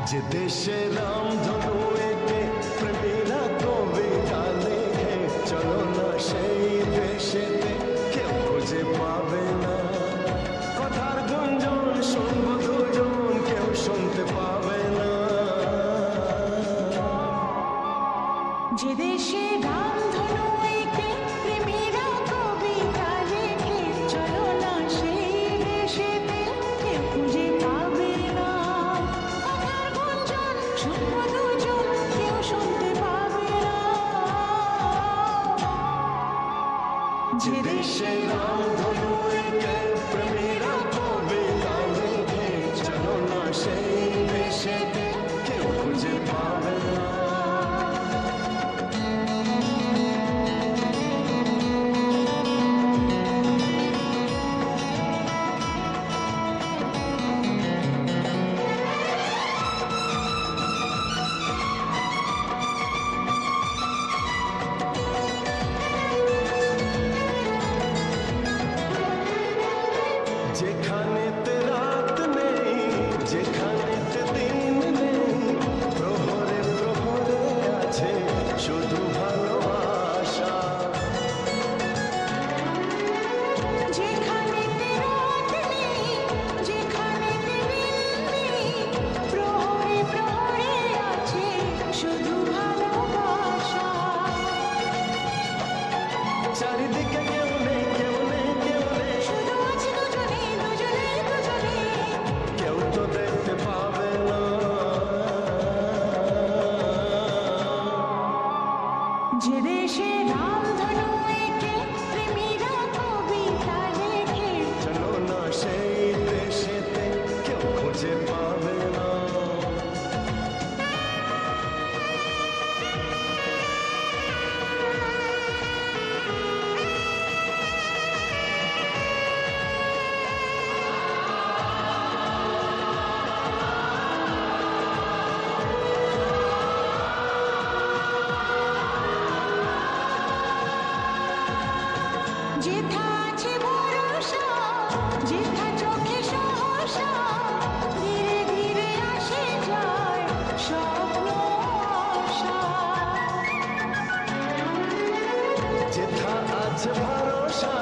যে দেশে রামধনু এঁকে প্রেমীরা কবিতা লেখে, চলো না সেই দেশেতে, কেউ খুঁজে পাবে না। কথার গুঞ্জন শুনবো দুজন, কেউ শুনতে পাবে না। যে দেশে রামধনু এঁকে প্রেমীরা কবিতা লেখে, চলো না সেই দেশেতে, কেউ খুঁজে পাবে না। কথার গুঞ্জন শুনবো দুজন, কেউ শুনতে পাবে না। যে দেশে রামধনু এঁকে প্রেমীরা কবিতা লেখে, চলো না সেই দেশেতে, কেউ খুঁজে পাবে না। যেখানেতে রাত নেই, যেখানেতে দিন নেই, প্রহরে প্রহরে আছে শুধু ভালোবাসা। যেখানেতে রাত নেই, যেখানেতে দিন নেই, প্রহরে প্রহরে আছে শুধু ভালোবাসা। চারিদিকে কেউ নেই, কেউ নেই, কেউ নেই, শুধু আছে দুজনে দুজনে দুজনে, কেউ তো দেখতে পাবে না। যে দেশে রামধনু এঁকে প্রেমীরা কবিতা লেখে, চলো না সেই দেশেতে, কেউ খুঁজে পাবে না। যেথা আছে ভরসা, যেথা চোখে সহসা, ধীরে ধীরে আসে যায় স্বপ্ন আশা। যেথা আছে ভরসা,